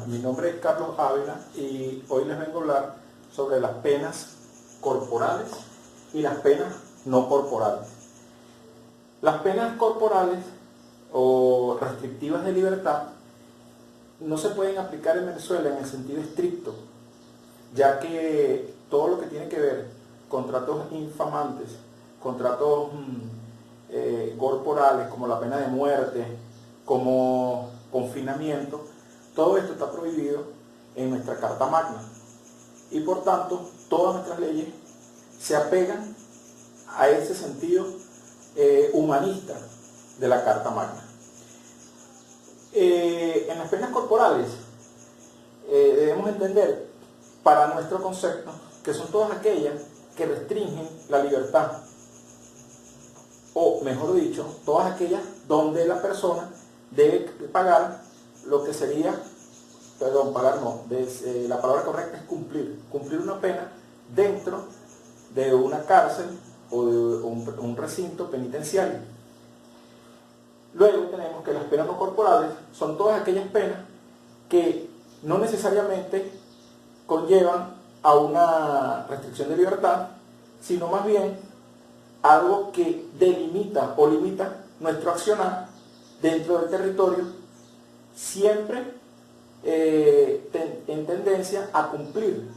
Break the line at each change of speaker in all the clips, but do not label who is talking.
Mi nombre es Carlos Ávila y hoy les vengo a hablar sobre las penas corporales y las penas no corporales. Las penas corporales o restrictivas de libertad no se pueden aplicar en Venezuela en el sentido estricto, ya que todo lo que tiene que ver con tratos infamantes, con tratos corporales como la pena de muerte, como confinamiento, todo esto está prohibido en nuestra Carta Magna y por tanto todas nuestras leyes se apegan a ese sentido humanista de la Carta Magna. En las penas corporales debemos entender para nuestro concepto que son todas aquellas que restringen la libertad, o mejor dicho, todas aquellas donde la persona debe pagar lo que sería, pagar no, la palabra correcta es cumplir una pena dentro de una cárcel o de un recinto penitenciario. Luego tenemos que las penas no corporales son todas aquellas penas que no necesariamente conllevan a una restricción de libertad, sino más bien algo que delimita o limita nuestro accionar dentro del territorio, siempre en tendencia a cumplir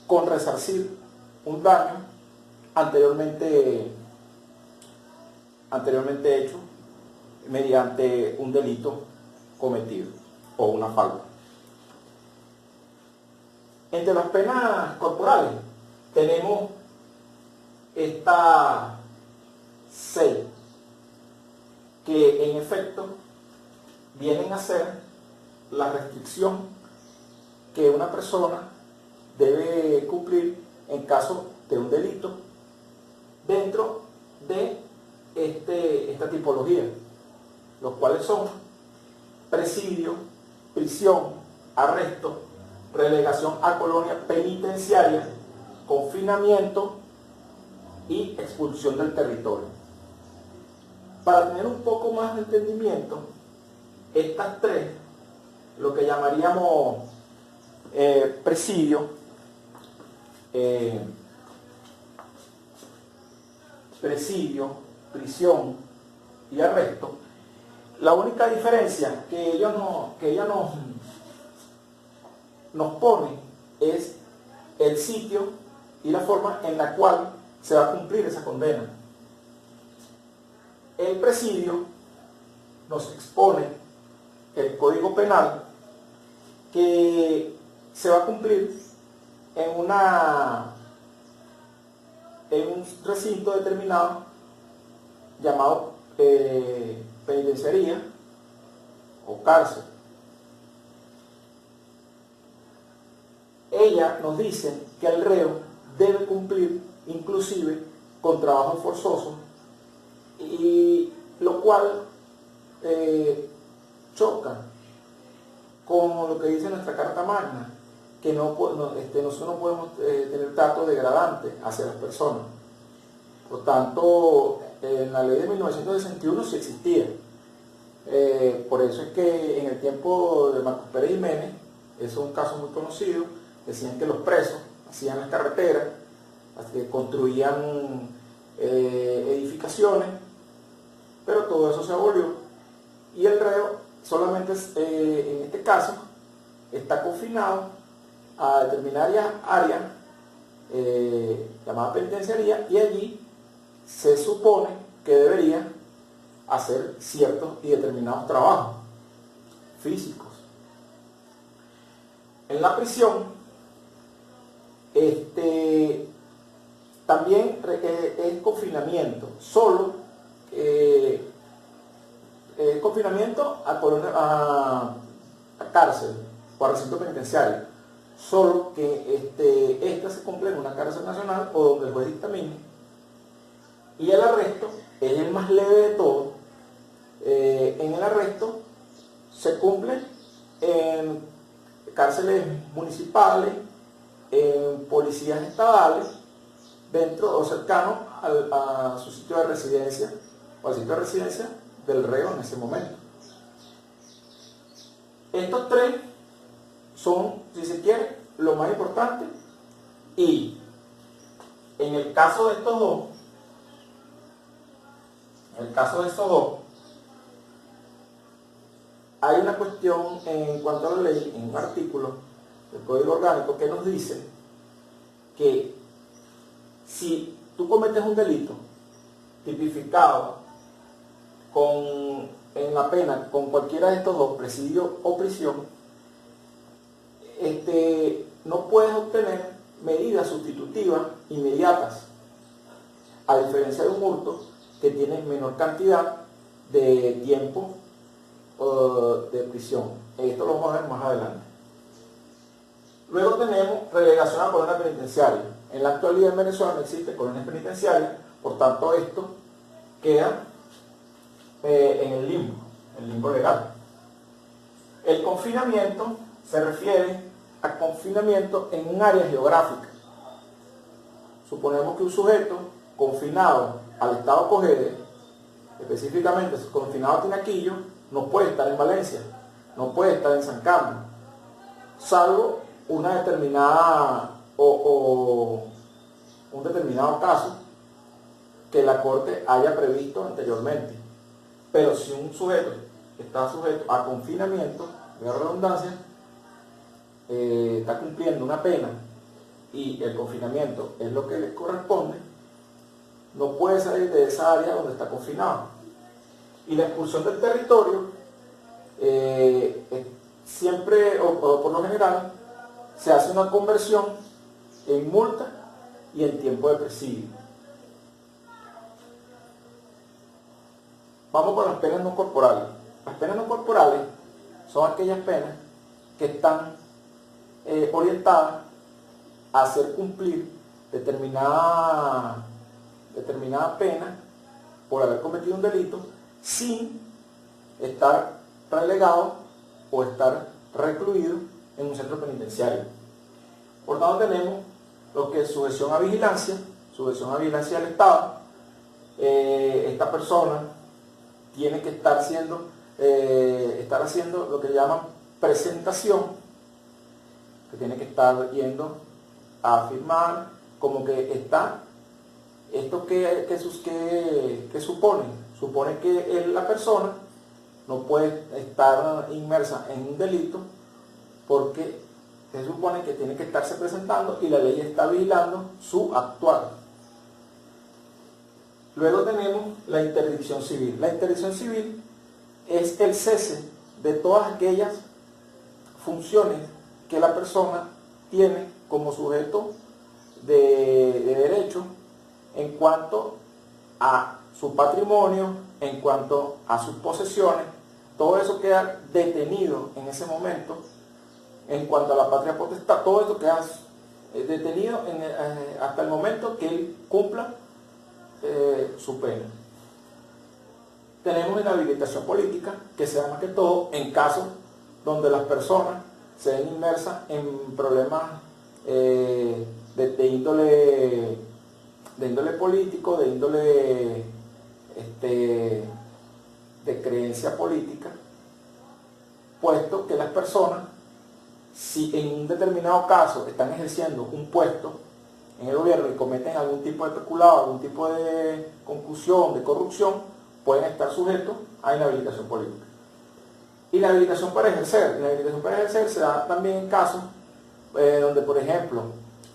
con resarcir un daño anteriormente hecho mediante un delito cometido o una falta. Entre las penas corporales tenemos estas 6 que en efecto vienen a ser la restricción que una persona debe cumplir en caso de un delito dentro de esta tipología, los cuales son presidio, prisión, arresto, relegación a colonia penitenciaria, confinamiento y expulsión del territorio. Para tener un poco más de entendimiento, estas 3, lo que llamaríamos presidio, prisión y arresto, la única diferencia que ella nos pone es el sitio y la forma en la cual se va a cumplir esa condena. El presidio nos expone el Código Penal que se va a cumplir en un recinto determinado llamado penitenciaría o cárcel. Ella nos dice que el reo debe cumplir inclusive con trabajo forzoso, y lo cual choca con lo que dice nuestra Carta Magna, que nosotros no podemos tener trato degradante hacia las personas. Por tanto, en la ley de 1961 sí existía. Por eso es que en el tiempo de Marcos Pérez Jiménez, eso es un caso muy conocido, decían que los presos hacían las carreteras, construían edificaciones, pero todo eso se abolió y el reo solamente en este caso está confinado a determinadas áreas llamada penitenciaría, y allí se supone que debería hacer ciertos y determinados trabajos físicos. En la prisión también es confinamiento, solo confinamiento a cárcel o a recinto penitenciario, solo que esta se cumple en una cárcel nacional o donde el juez dictamine, y el arresto es el más leve de todo. En el arresto se cumple en cárceles municipales, en policías estadales, dentro o cercano a su sitio de residencia o al sitio de residencia del reo en ese momento. Estos 3 son, si se quiere, lo más importante. Y en el caso de estos dos, hay una cuestión en cuanto a la ley, en un artículo del Código Orgánico que nos dice que si tú cometes un delito tipificado en la pena con cualquiera de estos dos, presidio o prisión, no puedes obtener medidas sustitutivas inmediatas, a diferencia de un hurto que tiene menor cantidad de tiempo de prisión. Esto lo vamos a ver más adelante. Luego tenemos relegación a colonia penitenciaria. En la actualidad en Venezuela no existe colonia penitenciaria, por tanto esto queda en el limbo legal. El confinamiento se refiere a confinamiento en un área geográfica. Suponemos que un sujeto confinado al estado Cogede, específicamente confinado a Tinaquillo, no puede estar en Valencia, no puede estar en San Carlos, salvo una determinada o un determinado caso que la Corte haya previsto anteriormente. Pero si un sujeto está sujeto a confinamiento, de redundancia, está cumpliendo una pena y el confinamiento es lo que le corresponde, no puede salir de esa área donde está confinado. Y la expulsión del territorio siempre o por lo general se hace una conversión en multa y en tiempo de presidio. Vamos con las penas no corporales. Las penas no corporales son aquellas penas que están orientadas a hacer cumplir determinada pena por haber cometido un delito sin estar relegado o estar recluido en un centro penitenciario. Por tanto, tenemos lo que es sujeción a vigilancia del Estado. Esta persona tiene que estar haciendo lo que llaman presentación, que tiene que estar yendo a firmar, como que está, esto que supone que la persona no puede estar inmersa en un delito porque se supone que tiene que estarse presentando y la ley está vigilando su actuar. Luego tenemos la interdicción civil. La interdicción civil es el cese de todas aquellas funciones que la persona tiene como sujeto de derecho en cuanto a su patrimonio, en cuanto a sus posesiones. Todo eso queda detenido en ese momento. En cuanto a la patria potestad, todo esto queda detenido hasta el momento que él cumpla su pena. Tenemos inhabilitación política, que se da más que todo en casos donde las personas se ven inmersas en problemas de índole político, de índole de creencia política, puesto que las personas, si en un determinado caso están ejerciendo un puesto en el gobierno y cometen algún tipo de peculado, algún tipo de concusión, de corrupción, pueden estar sujetos a inhabilitación política. Y la habilitación para ejercer. La habilitación para ejercer se da también en casos donde, por ejemplo,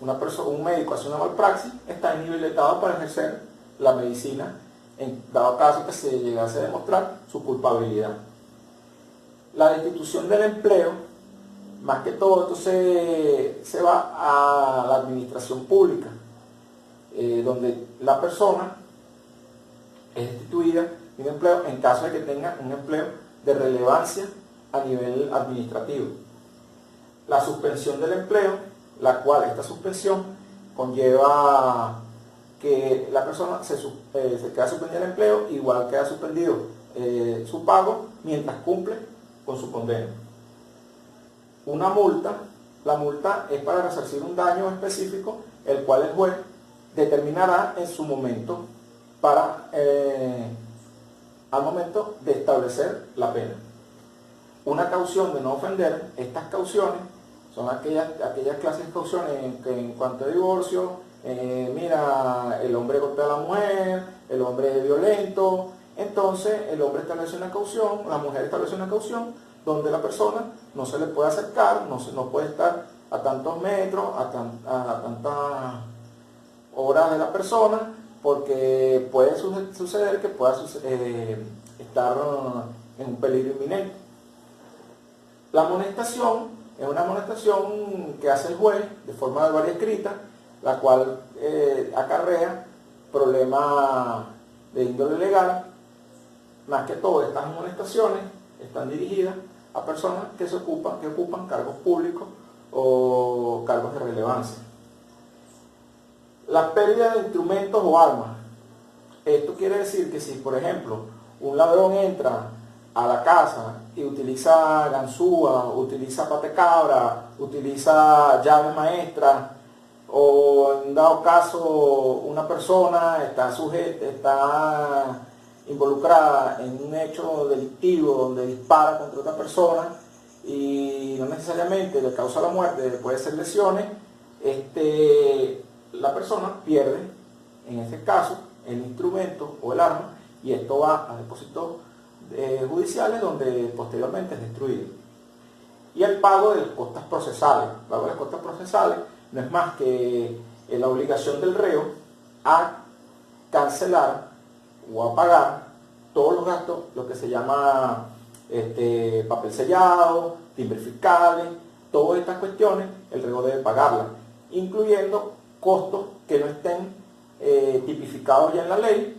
un médico hace una malpraxis, está inhabilitado para ejercer la medicina, en dado caso que se llegase a demostrar su culpabilidad. La destitución del empleo, más que todo esto se va a la administración pública, donde la persona es destituida de un empleo en caso de que tenga un empleo de relevancia a nivel administrativo. La suspensión del empleo, la cual esta suspensión conlleva que la persona se queda suspendida el empleo, igual queda suspendido su pago mientras cumple con su condena. Una multa, la multa es para resarcir un daño específico, el cual el juez determinará en su momento al momento de establecer la pena. Una caución de no ofender, estas cauciones Son aquellas clases de cauciones en cuanto a divorcio, mira, el hombre golpea a la mujer, el hombre es violento, entonces el hombre establece una caución, la mujer establece una caución donde la persona no se le puede acercar, no puede estar a tantos metros, a tantas horas de la persona, porque puede suceder que pueda estar en un peligro inminente. La amonestación es una amonestación que hace el juez de forma de varia escrita, la cual acarrea problemas de índole legal. Más que todo, estas amonestaciones están dirigidas a personas que ocupan cargos públicos o cargos de relevancia. La pérdida de instrumentos o armas. Esto quiere decir que si, por ejemplo, un ladrón entra a la casa y utiliza ganzúa, utiliza patecabra, utiliza llaves maestras, o en dado caso una persona está involucrada en un hecho delictivo donde dispara contra otra persona y no necesariamente le causa la muerte, puede ser lesiones, la persona pierde, en este caso, el instrumento o el arma, y esto va a depósitos judiciales donde posteriormente es destruido. Y el pago de las costas procesales. El pago de las costas procesales no es más que la obligación del reo a cancelar o a pagar todos los gastos, lo que se llama papel sellado, timbres fiscales, todas estas cuestiones, el reo debe pagarlas, incluyendo costos que no estén tipificados ya en la ley,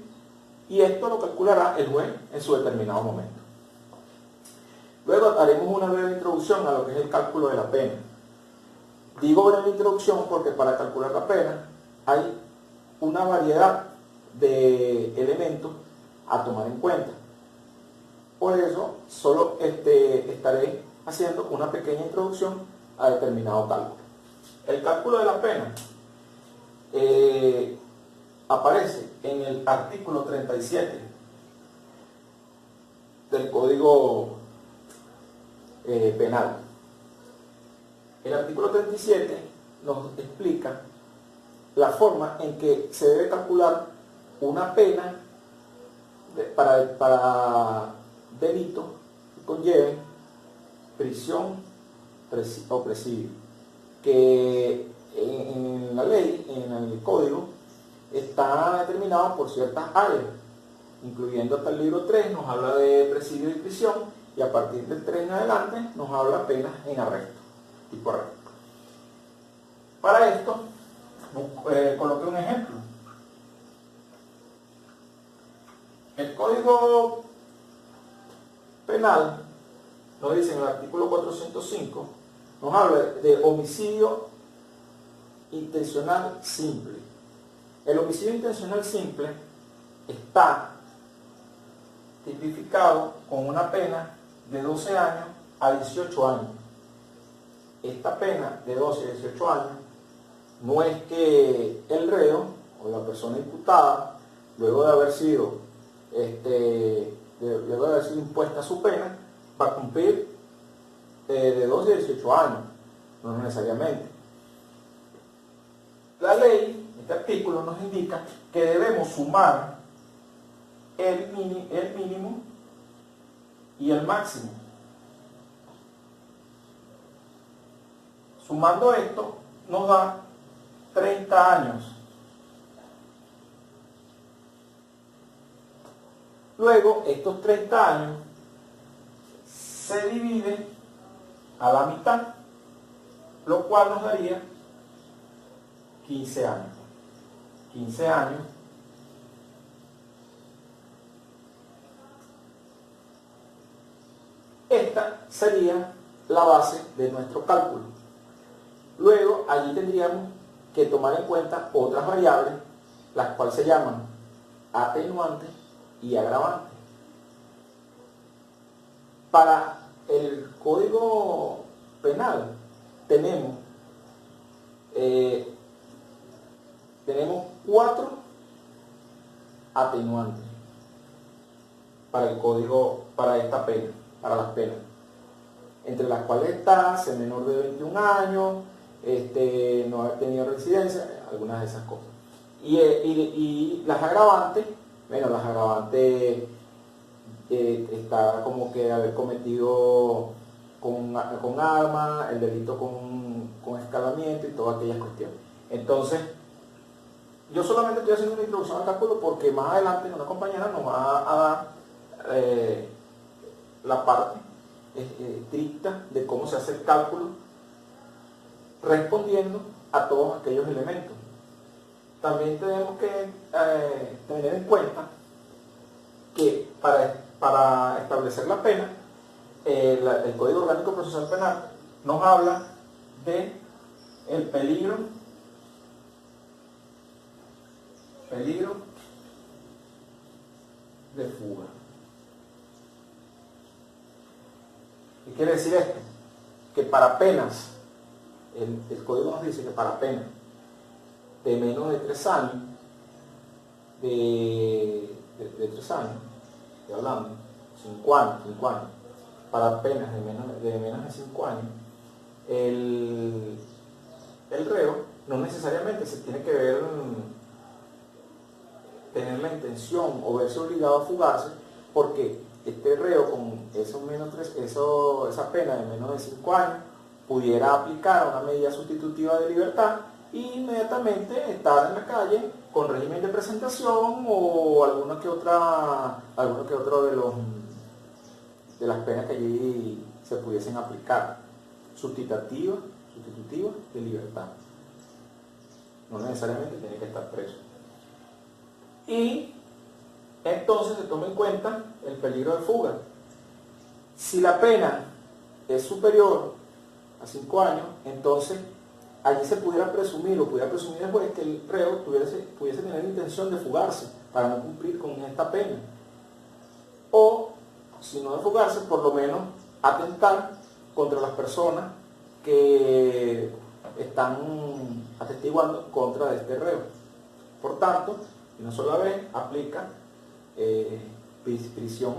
y esto lo calculará el juez en su determinado momento. Luego haremos una breve introducción a lo que es el cálculo de la pena. Digo breve introducción porque para calcular la pena hay una variedad de elementos a tomar en cuenta. Por eso solo estaré haciendo una pequeña introducción a determinado cálculo. El cálculo de la pena aparece en el artículo 37 del Código Penal. El artículo 37 nos explica la forma en que se debe calcular una pena para delitos que conlleven prisión o presidio, que en la ley, en el código, está determinado por ciertas áreas, incluyendo hasta el libro 3, nos habla de presidio y prisión, y a partir del 3 en adelante nos habla apenas en arresto, tipo arresto. Para esto, coloqué un ejemplo. El Código Penal nos dice en el artículo 405, nos habla de homicidio intencional simple. El homicidio intencional simple está tipificado con una pena de 12 años a 18 años. Esta pena de 12 a 18 años no es que el reo o la persona imputada, luego de haber sido impuesta su pena, va a cumplir de 12 a 18 años, no necesariamente. La ley, este artículo nos indica que debemos sumar el mínimo y el máximo. Sumando esto nos da 30 años. Luego, estos 30 años se dividen a la mitad, lo cual nos daría 15 años. 15 años esta sería la base de nuestro cálculo. Luego, allí tendríamos que tomar en cuenta otras variables, las cuales se llaman atenuantes y agravantes. Para el Código Penal tenemos 4 atenuantes para el código, para esta pena, para las penas. entre las cuales está ser menor de 21 años, no haber tenido residencia, algunas de esas cosas. Y las agravantes, bueno, las agravantes está como que haber cometido con arma, el delito con escalamiento y todas aquellas cuestiones. Entonces, yo solamente estoy haciendo una introducción al cálculo porque más adelante una compañera nos va a dar la parte estricta de cómo se hace el cálculo respondiendo a todos aquellos elementos. También tenemos que tener en cuenta que para establecer la pena, el Código Orgánico Procesal Penal nos habla de el peligro de fuga. ¿Qué quiere decir esto? Que para penas, el Código nos dice que para penas de menos de 3 años, de 3 años, estoy hablando, 5 años, para penas de menos de 5 años, el reo no necesariamente se tiene que ver, tener la intención o verse obligado a fugarse, porque este reo con esa pena de menos de 5 años pudiera aplicar una medida sustitutiva de libertad e inmediatamente estar en la calle con régimen de presentación o alguno que otro de las penas que allí se pudiesen aplicar, sustitutiva de libertad. No necesariamente tiene que estar preso. Y entonces se toma en cuenta el peligro de fuga. Si la pena es superior a 5 años, entonces allí se pudiera presumir el juez que el reo pudiese tener intención de fugarse para no cumplir con esta pena. O, si no de fugarse, por lo menos atentar contra las personas que están atestiguando contra de este reo. Por tanto, una sola vez aplica prisión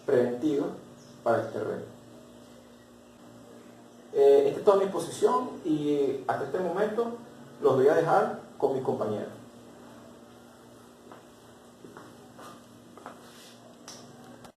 preventiva para este reo. Esta es toda mi exposición y hasta este momento los voy a dejar con mis compañeros.